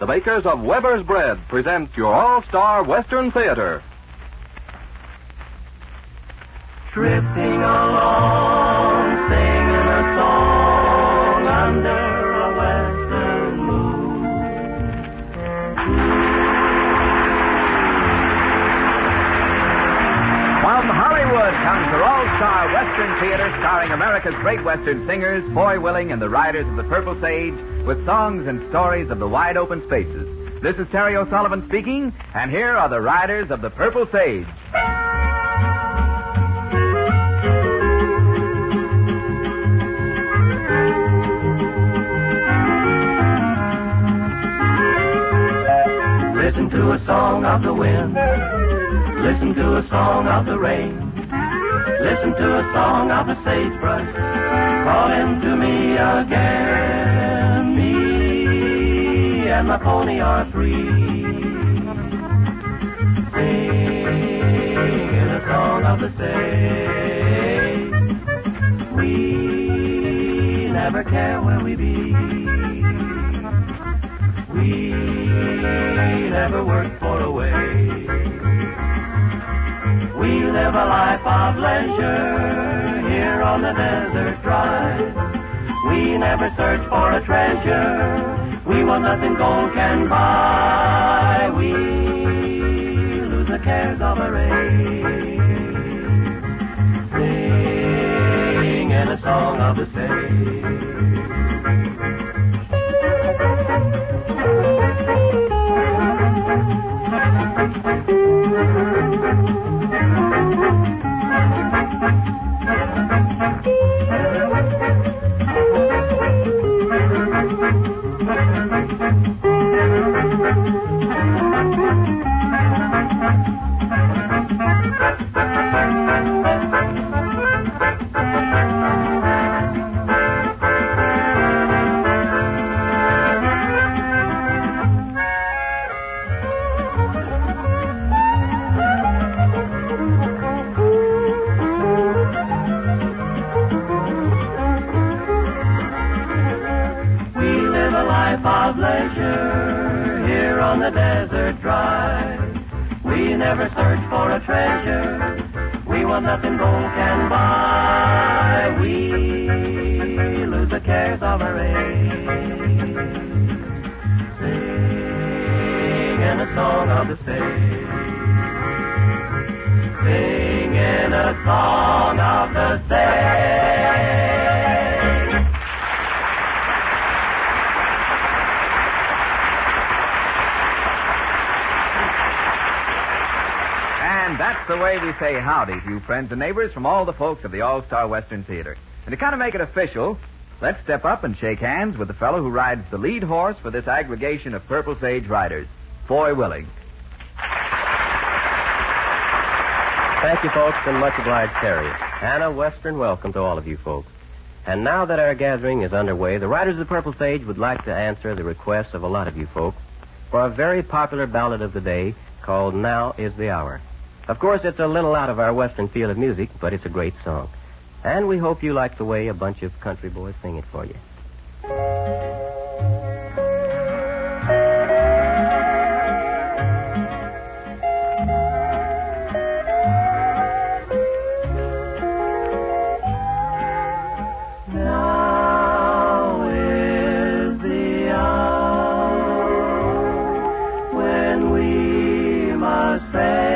the makers of Weber's Bread, present your all-star Western Theater. Drifting along, singing a song under a western moon. From Hollywood comes your all-star Western Theater starring America's great Western singers, Foy Willing and the Riders of the Purple Sage, with songs and stories of the wide open spaces. This is Terry O'Sullivan speaking, and here are the Riders of the Purple Sage. Listen to a song of the wind. Listen to a song of the rain. Listen to a song of the sagebrush calling to me again. Me and my pony are free, singing a song of the sage. We never care where we be. We never work for a wage. We live a life of leisure here on the desert drive. We never search for a treasure we want nothing gold can buy. We lose the cares of our age, singing a song of the sage. Of leisure here on the desert drive. We never search for a treasure we want nothing gold can buy. We lose the cares of our age, singing a song of the sage, singing a song of the sage. And that's the way we say howdy to you friends and neighbors from all the folks of the All-Star Western Theater. And to kind of make it official, let's step up and shake hands with the fellow who rides the lead horse for this aggregation of Purple Sage riders, Foy Willing. Thank you, folks, and much obliged, Terry. And a Western welcome to all of you folks. And now that our gathering is underway, the Riders of the Purple Sage would like to answer the requests of a lot of you folks for a very popular ballad of the day called Now Is the Hour. Of course, it's a little out of our Western field of music, but it's a great song. And we hope you like the way a bunch of country boys sing it for you. Now is the hour when we must say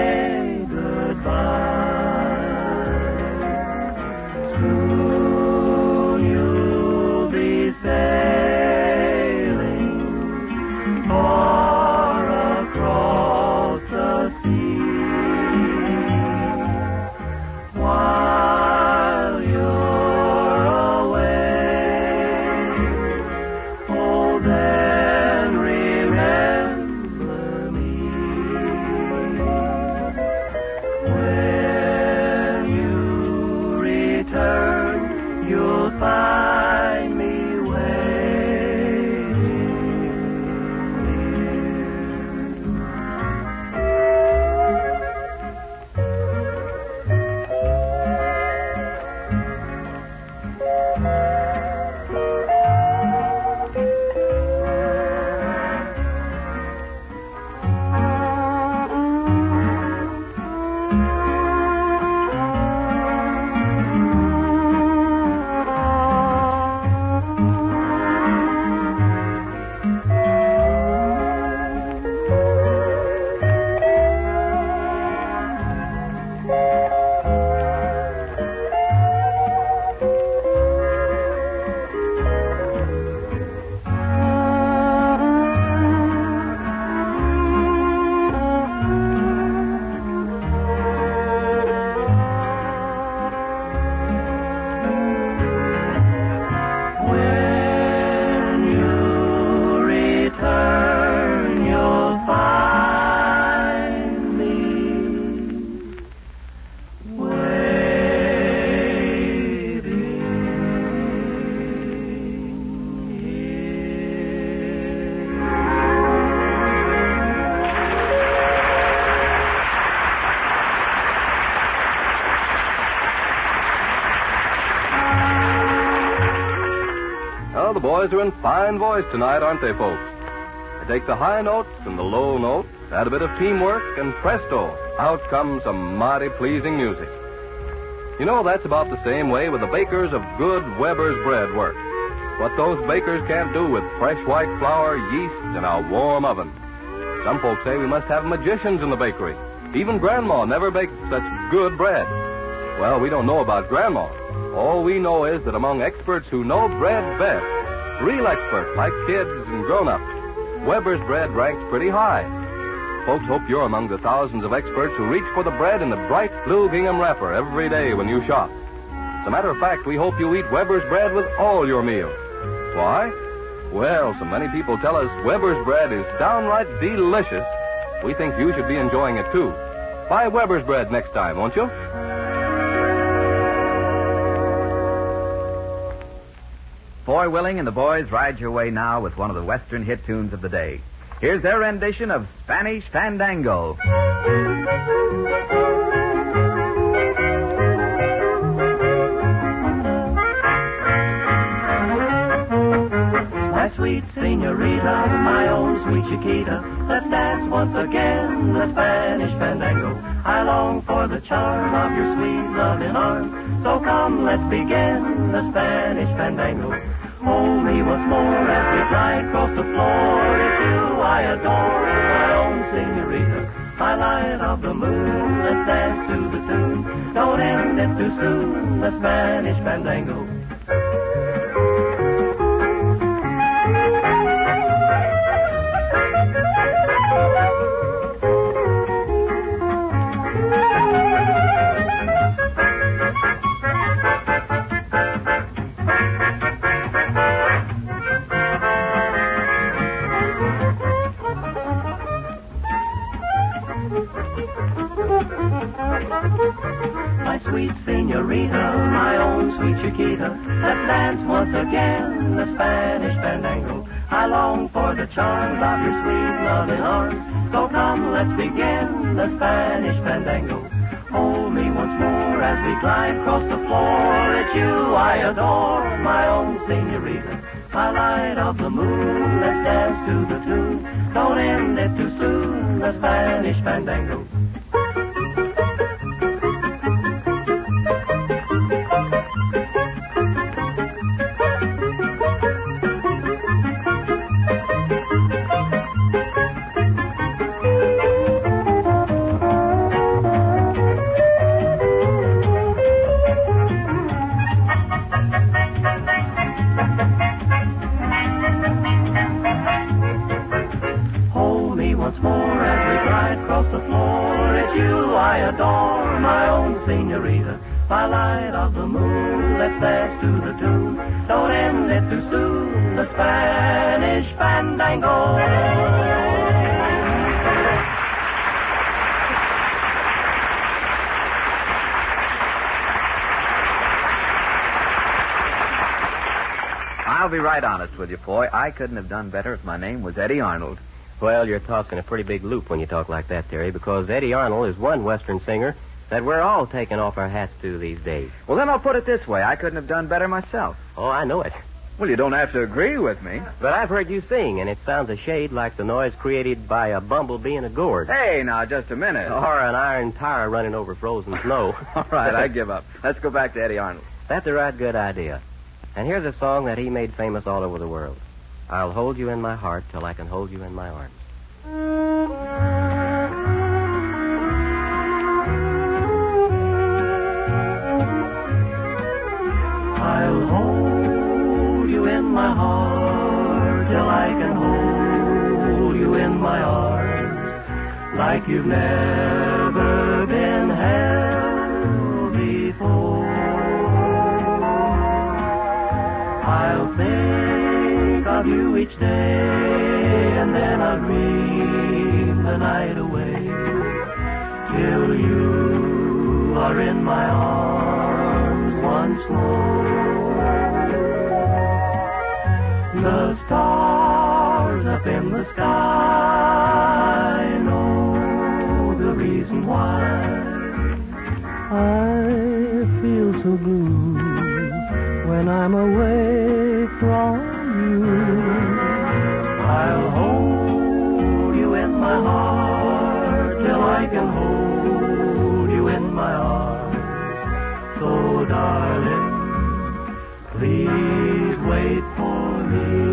soon you'll be safe Well, the boys are in fine voice tonight, aren't they, folks? They take the high notes and the low notes, add a bit of teamwork, and presto, out comes some mighty pleasing music. You know, that's about the same way with the bakers of good Weber's bread work. What those bakers can't do with fresh white flour, yeast, and a warm oven. Some folks say we must have magicians in the bakery. Even Grandma never baked such good bread. Well, we don't know about Grandma. All we know is that among experts who know bread best, real experts like kids and grown-ups, Weber's bread ranks pretty high. Folks, hope you're among the thousands of experts who reach for the bread in the bright blue gingham wrapper every day when you shop. As a matter of fact, we hope you eat Weber's bread with all your meals. Why? Well, so many people tell us Weber's bread is downright delicious. We think you should be enjoying it, too. Buy Weber's bread next time, won't you? Foy Willing and the boys ride your way now with one of the Western hit tunes of the day. Here's their rendition of Spanish Fandango. My sweet senorita, my own sweet Chiquita, let's dance once again the Spanish Fandango. I long for the charm of your sweet loving arms, so come, let's begin the Spanish Fandango. Hold me once more as we glide across the floor. It's you I adore, my own senorita, my light of the moon. Let's dance to the tune, don't end it too soon, the Spanish Fandango. My sweet senorita, my own sweet Chiquita, let's dance once again the Spanish Fandango. I long for the charms of your sweet loving arms, so come, let's begin the Spanish Fandango. Hold me once more as we glide across the floor. It's you I adore, my own senorita, my light of the moon. Let's dance to the tune, don't end it too soon, the Spanish Fandango. Once more as we glide across the floor, it's you I adore, my own senorita, my light of the moon. Let's dance to the tune, don't end it too soon, the Spanish Fandango. I'll be right honest with you, Foy. I couldn't have done better if my name was Eddie Arnold. Well, you're tossing a pretty big loop when you talk like that, Terry, because Eddie Arnold is one Western singer that we're all taking off our hats to these days. Well, then I'll put it this way. I couldn't have done better myself. Oh, I know it. Well, you don't have to agree with me. But I've heard you sing, and it sounds a shade like the noise created by a bumblebee in a gourd. Hey, now, just a minute. Or an iron tire running over frozen snow. All right, I give up. Let's go back to Eddie Arnold. That's a right good idea. And here's a song that he made famous all over the world. I'll hold you in my heart till I can hold you in my arms. I'll hold you in my heart till I can hold you in my arms, like you've never been held before. I'll think of you each day, and then I'll dream the night away, till you are in my arms once more. The stars up in the sky know the reason why I feel so blue when I'm away from you. I'll hold you in my heart till I can hold you in my arms. So, darling, please wait for me.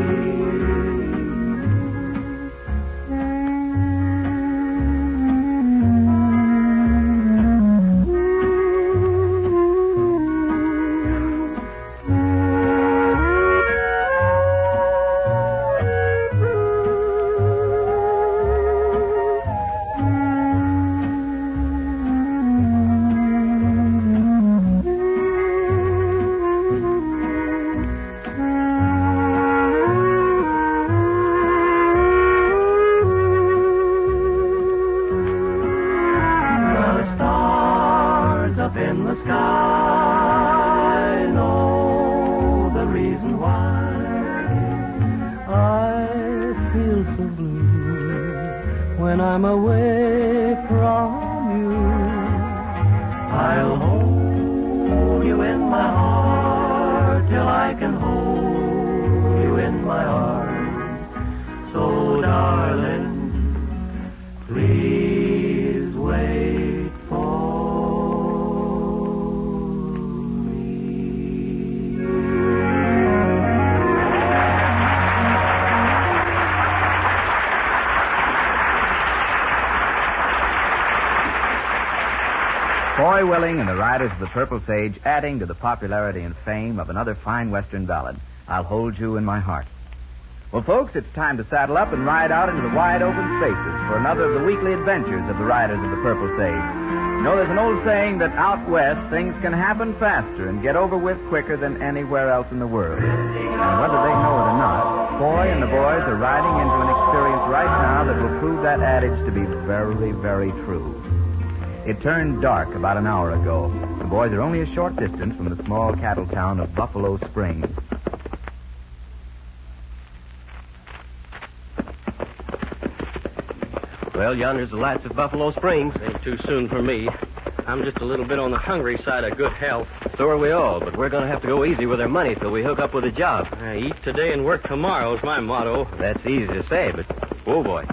When I'm away from you, I'll hold you in my heart till I can hold you in my arms. So, darling, please wait for me. Foy Willing and the Riders of the Purple Sage adding to the popularity and fame of another fine Western ballad, I'll Hold You in My Heart. Well, folks, it's time to saddle up and ride out into the wide open spaces for another of the weekly adventures of the Riders of the Purple Sage. You know, there's an old saying that out west things can happen faster and get over with quicker than anywhere else in the world. And whether they know it or not, Foy and the boys are riding into an experience right now that will prove that adage to be very, very true. It turned dark about an hour ago. The boys are only a short distance from the small cattle town of Buffalo Springs. Well, yonder's the lights of Buffalo Springs. Ain't too soon for me. I'm just a little bit on the hungry side of good health. So are we all, but we're going to have to go easy with our money till we hook up with a job. Eat today and work tomorrow is my motto. That's easy to say, but... Oh, boy.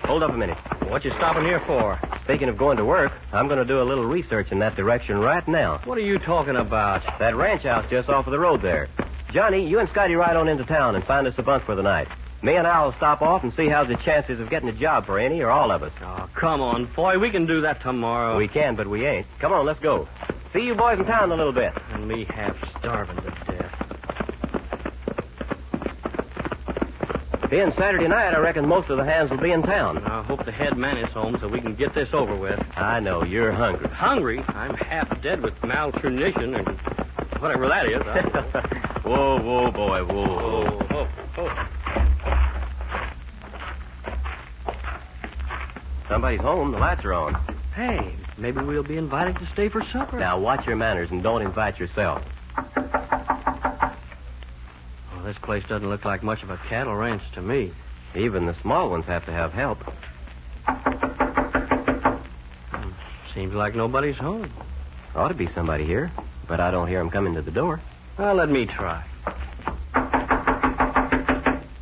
Hold up a minute. What you stopping here for? Speaking of going to work, I'm going to do a little research in that direction right now. What are you talking about? That ranch house just off of the road there. Johnny, you and Scotty ride on into town and find us a bunk for the night. Me and Al will stop off and see how's the chances of getting a job for any or all of us. Oh, come on, Foy. We can do that tomorrow. We can, but we ain't. Come on, let's go. See you boys in town in a little bit. And me half starving to death. Being Saturday night, I reckon most of the hands will be in town. I hope the head man is home so we can get this over with. I know, you're hungry. Hungry? I'm half dead with malnutrition and whatever that is. Whoa, boy, whoa. Oh. Somebody's home. The lights are on. Hey, maybe we'll be invited to stay for supper. Now, watch your manners and don't invite yourself. Well, this place doesn't look like much of a cattle ranch to me. Even the small ones have to have help. Seems like nobody's home. Ought to be somebody here, but I don't hear them coming to the door. Well, let me try.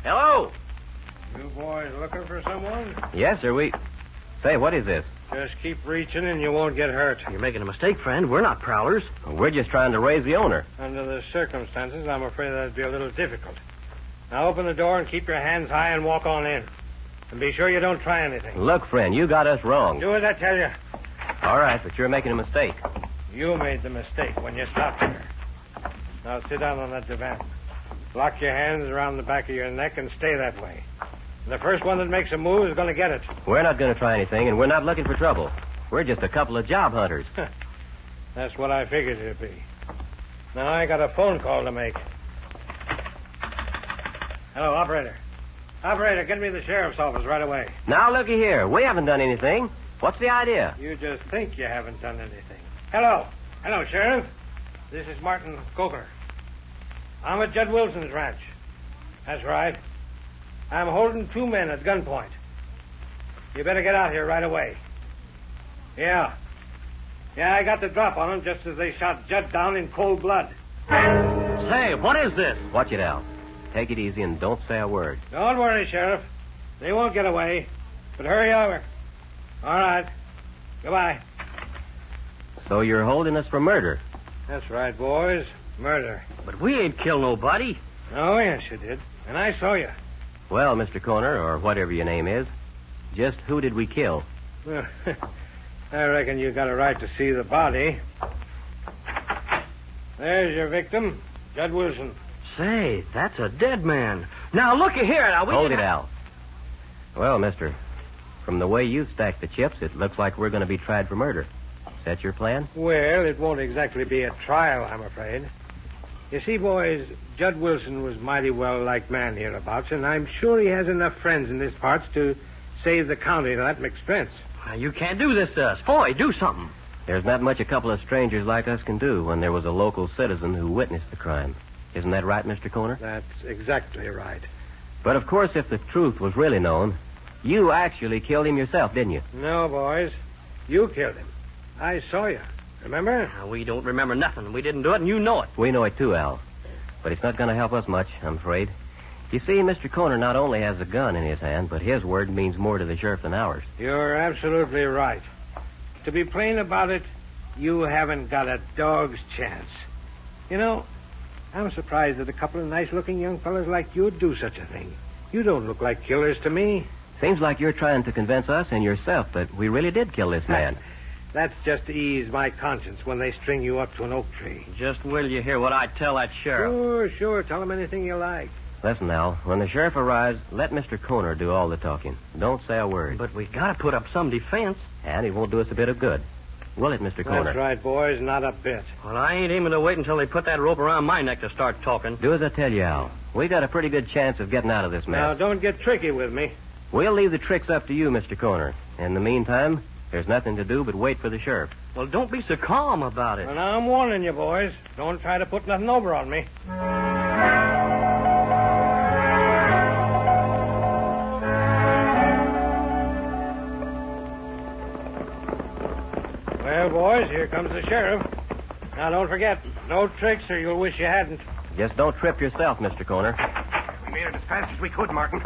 Hello? You boys looking for someone? Yes, sir, Say, what is this? Just keep reaching and you won't get hurt. You're making a mistake, friend. We're not prowlers. We're just trying to raise the owner. Under the circumstances, I'm afraid that'd be a little difficult. Now open the door and keep your hands high and walk on in. And be sure you don't try anything. Look, friend, you got us wrong. Do as I tell you. All right, but you're making a mistake. You made the mistake when you stopped here. Now sit down on that divan. Lock your hands around the back of your neck and stay that way. The first one that makes a move is going to get it. We're not going to try anything, and we're not looking for trouble. We're just a couple of job hunters. That's what I figured it'd be. Now I got a phone call to make. Hello, operator. Operator, get me the sheriff's office right away. Now, looky here. We haven't done anything. What's the idea? You just think you haven't done anything. Hello, Sheriff. This is Martin Coker. I'm at Judd Wilson's ranch. That's right. I'm holding 2 men at gunpoint. You better get out here right away. Yeah, I got the drop on them just as they shot Judd down in cold blood. Say, what is this? Watch it, Al. Take it easy and don't say a word. Don't worry, Sheriff. They won't get away. But hurry over. All right. Goodbye. So you're holding us for murder. That's right, boys. Murder. But we ain't killed nobody. Oh, yes, you did. And I saw you. Well, Mr. Corner, or whatever your name is, just who did we kill? Well, I reckon you got a right to see the body. There's your victim, Judd Wilson. Say, that's a dead man. Now, looky here. Now, Hold it, Al. Well, mister, from the way you've stacked the chips, it looks like we're going to be tried for murder. Is that your plan? Well, it won't exactly be a trial, I'm afraid. You see, boys, Judd Wilson was mighty well-liked man hereabouts, and I'm sure he has enough friends in these parts to save the county that expense. Now, you can't do this to us. Boy, do something. There's not much a couple of strangers like us can do when there was a local citizen who witnessed the crime. Isn't that right, Mr. Corner? That's exactly right. But, of course, if the truth was really known, you actually killed him yourself, didn't you? No, boys. You killed him. I saw you. Remember? Now, we don't remember nothing. We didn't do it, and you know it. We know it too, Al. But it's not going to help us much, I'm afraid. You see, Mr. Corner not only has a gun in his hand, but his word means more to the sheriff than ours. You're absolutely right. To be plain about it, you haven't got a dog's chance. You know, I'm surprised that a couple of nice-looking young fellas like you would do such a thing. You don't look like killers to me. Seems like you're trying to convince us and yourself that we really did kill this man. That's just to ease my conscience when they string you up to an oak tree. Just will you hear what I tell that sheriff? Sure. Tell him anything you like. Listen, Al, when the sheriff arrives, let Mr. Corner do all the talking. Don't say a word. But we got to put up some defense. And he won't do us a bit of good. Will it, Mr. Corner? That's right, boys. Not a bit. Well, I ain't aiming to wait until they put that rope around my neck to start talking. Do as I tell you, Al. We got a pretty good chance of getting out of this mess. Now, don't get tricky with me. We'll leave the tricks up to you, Mr. Corner. In the meantime, there's nothing to do but wait for the sheriff. Well, don't be so calm about it. Well, now, I'm warning you, boys. Don't try to put nothing over on me. Well, boys, here comes the sheriff. Now, don't forget, no tricks or you'll wish you hadn't. Just don't trip yourself, Mr. Corner. We made it as fast as we could, Martin.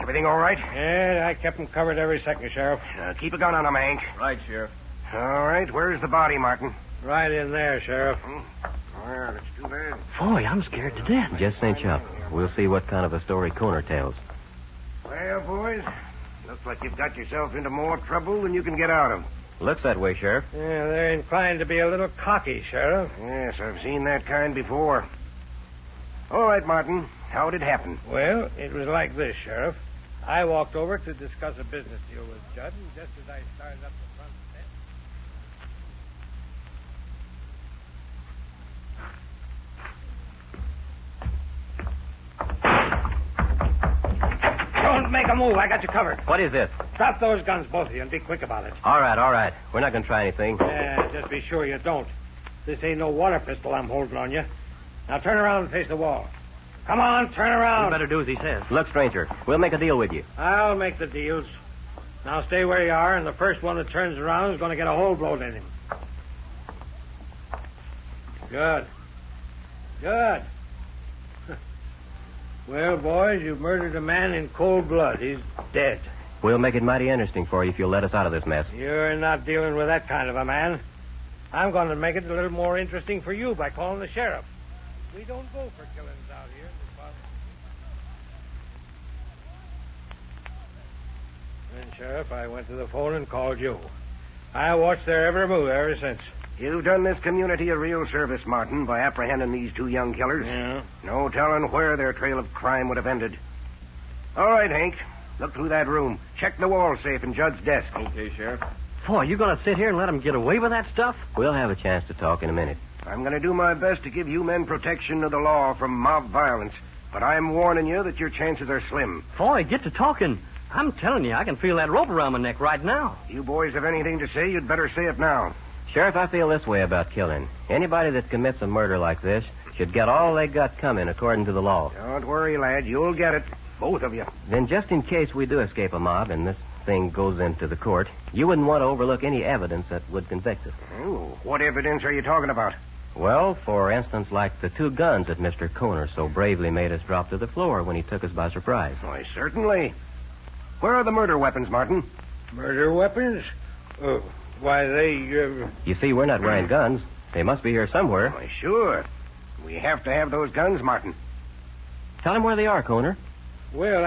Everything all right? Yeah, I kept him covered every second, Sheriff. Keep a gun on him, Hank. Right, Sheriff. All right, where's the body, Martin? Right in there, Sheriff. Well, that's too bad. Boy, I'm scared to death. Just cinch up. We'll see what kind of a story Corner tells. Well, boys, looks like you've got yourself into more trouble than you can get out of. Looks that way, Sheriff. Yeah, they're inclined to be a little cocky, Sheriff. Yes, I've seen that kind before. All right, Martin, how did it happen? Well, it was like this, Sheriff. I walked over to discuss a business deal with Judd, and just as I started up the front steps. Don't make a move. I got you covered. What is this? Drop those guns, both of you, and be quick about it. All right. We're not going to try anything. Yeah, just be sure you don't. This ain't no water pistol I'm holding on you. Now turn around and face the wall. Come on, turn around. You better do as he says. Look, stranger, we'll make a deal with you. I'll make the deals. Now stay where you are, and the first one that turns around is going to get a hole blown in him. Good. Well, boys, you've murdered a man in cold blood. He's dead. We'll make it mighty interesting for you if you'll let us out of this mess. You're not dealing with that kind of a man. I'm going to make it a little more interesting for you by calling the sheriff. We don't go for killings out here in this part. Then, Sheriff, I went to the phone and called you. I watched their every move ever since. You've done this community a real service, Martin, by apprehending these two young killers. Yeah. No telling where their trail of crime would have ended. All right, Hank. Look through that room. Check the wall safe in Judd's desk. Okay, Sheriff. Boy, you going to sit here and let him get away with that stuff? We'll have a chance to talk in a minute. I'm going to do my best to give you men protection of the law from mob violence, but I'm warning you that your chances are slim. Boy, get to talking. I'm telling you, I can feel that rope around my neck right now. You boys have anything to say, you'd better say it now. Sheriff, I feel this way about killing. Anybody that commits a murder like this should get all they got coming according to the law. Don't worry, lad. You'll get it. Both of you. Then just in case we do escape a mob and this thing goes into the court, you wouldn't want to overlook any evidence that would convict us. Oh, what evidence are you talking about? Well, for instance, like the 2 guns that Mr. Koner so bravely made us drop to the floor when he took us by surprise. Why, certainly. Where are the murder weapons, Martin? Murder weapons? Why, they... You see, we're not wearing guns. They must be here somewhere. Why, sure. We have to have those guns, Martin. Tell him where they are, Koner. Well,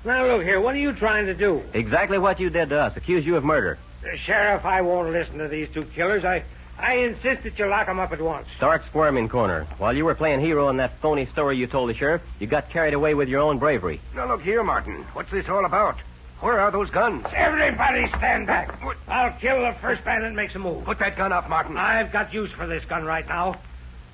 Now, look here. What are you trying to do? Exactly what you did to us. Accuse you of murder. Sheriff, I won't listen to these 2 killers. I insist that you lock them up at once. Start squirming, Koner. While you were playing hero in that phony story you told the sheriff, you got carried away with your own bravery. Now, look here, Martin. What's this all about? Where are those guns? Everybody stand back. I'll kill the first man that makes a move. Put that gun up, Martin. I've got use for this gun right now.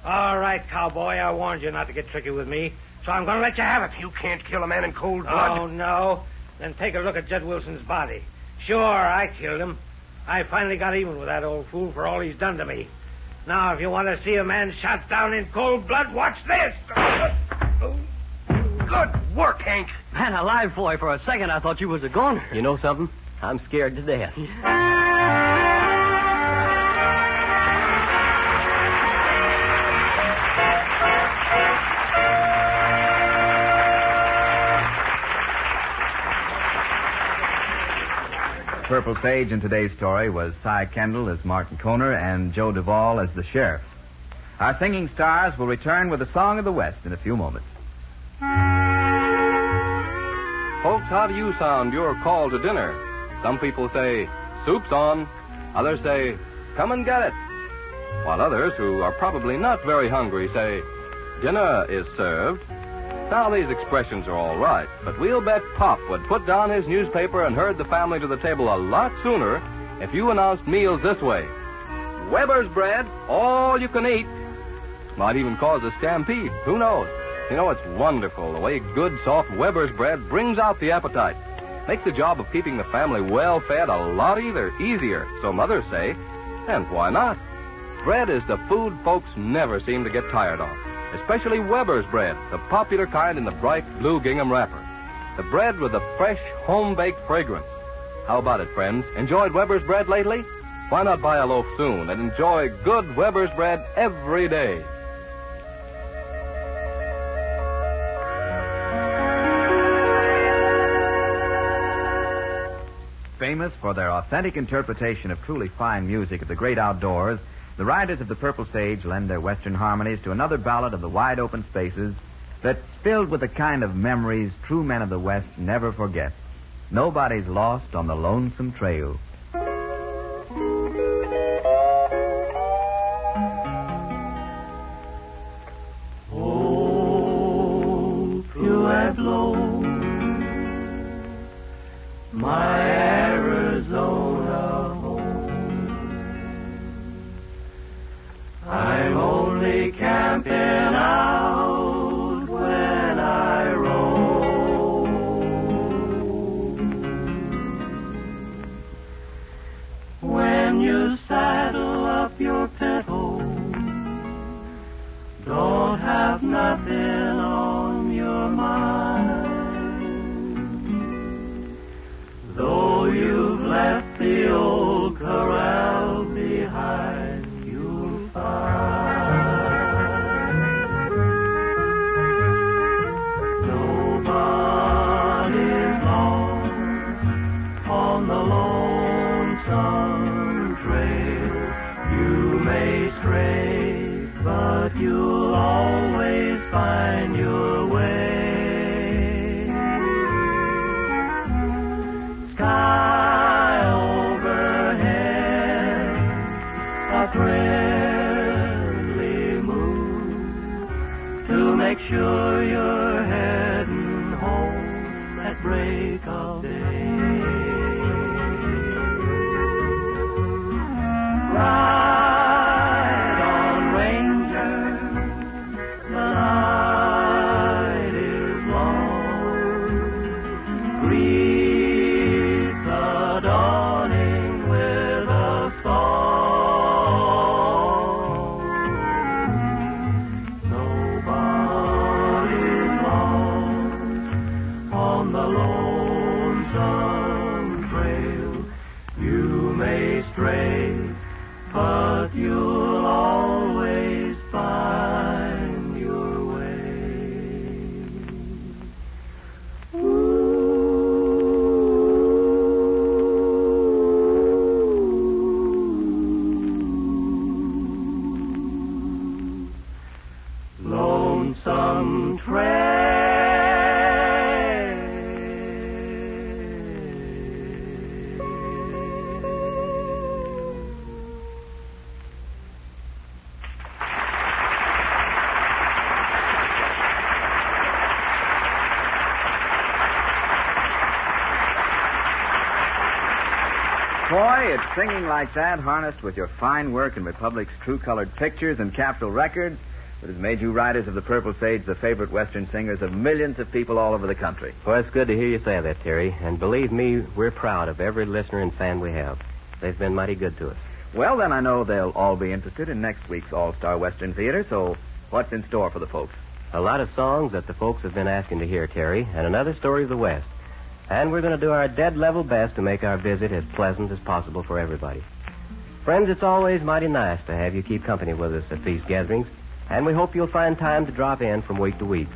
All right, cowboy, I warned you not to get tricky with me, so I'm going to let you have it. You can't kill a man in cold blood. Oh, no? Then take a look at Judd Wilson's body. Sure, I killed him. I finally got even with that old fool for all he's done to me. Now, if you want to see a man shot down in cold blood, watch this. Good work, Hank. Man alive, boy, for a second I thought you was a goner. You know something? I'm scared to death. Purple Sage in today's story was Cy Kendall as Martin Koner and Joe Duvall as the sheriff. Our singing stars will return with a song of the West in a few moments. Folks, how do you sound your call to dinner? Some people say, soup's on. Others say, come and get it. While others, who are probably not very hungry, say, dinner is served. Now, these expressions are all right, but we'll bet Pop would put down his newspaper and herd the family to the table a lot sooner if you announced meals this way. Weber's bread, all you can eat. Might even cause a stampede. Who knows? You know, it's wonderful the way good, soft Weber's bread brings out the appetite. Makes the job of keeping the family well-fed a lot easier, so mothers say. And why not? Bread is the food folks never seem to get tired of. Especially Weber's bread, the popular kind in the bright blue gingham wrapper. The bread with the fresh, home-baked fragrance. How about it, friends? Enjoyed Weber's bread lately? Why not buy a loaf soon and enjoy good Weber's bread every day? Famous for their authentic interpretation of truly fine music of the great outdoors, the Riders of the Purple Sage lend their Western harmonies to another ballad of the wide open spaces that's filled with the kind of memories true men of the West never forget. Nobody's lost on the lonesome trail. Oh, pure and blown, my Arizona home. I'm only camping out when I roam. When you saddle up your pinto, don't have nothing on your mind. Though you've left the old corral behind, you'll find nobody's lost on the lonesome trail. You may stray, but you'll always find your way. Sky overhead, a friendly moon to make sure you're heading home at break of day. Ride on, Ranger, the night is long. Greet the dawning with a song. Nobody's lost on the lonesome trail. You may stray, but Boy, it's singing like that, harnessed with your fine work in Republic's true-colored pictures and Capitol records, that has made you Riders of the Purple Sage the favorite Western singers of millions of people all over the country. Well, it's good to hear you say that, Terry. And believe me, we're proud of every listener and fan we have. They've been mighty good to us. Well, then I know they'll all be interested in next week's All-Star Western Theater, so what's in store for the folks? A lot of songs that the folks have been asking to hear, Terry, and another story of the West. And we're going to do our dead level best to make our visit as pleasant as possible for everybody. Friends, it's always mighty nice to have you keep company with us at these gatherings, and we hope you'll find time to drop in from week to week.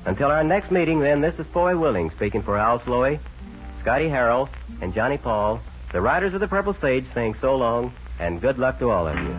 Until our next meeting, then, this is Foy Willing speaking for Al Sloey, Scotty Harrell, and Johnny Paul, the Riders of the Purple Sage, saying so long, and good luck to all of you.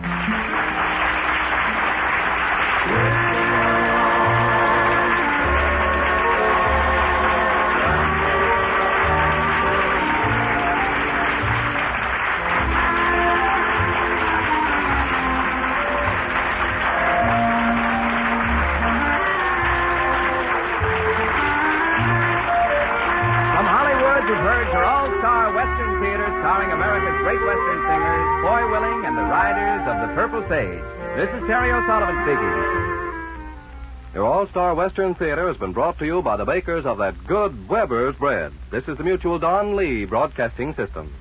You've heard your All-Star Western Theater starring America's great Western singers, Foy Willing and the Riders of the Purple Sage. This is Terry O'Sullivan speaking. Your All-Star Western Theater has been brought to you by the bakers of that good Weber's bread. This is the Mutual Don Lee Broadcasting System.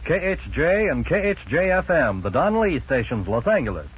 KHJ and KHJFM, the Don Lee stations, Los Angeles.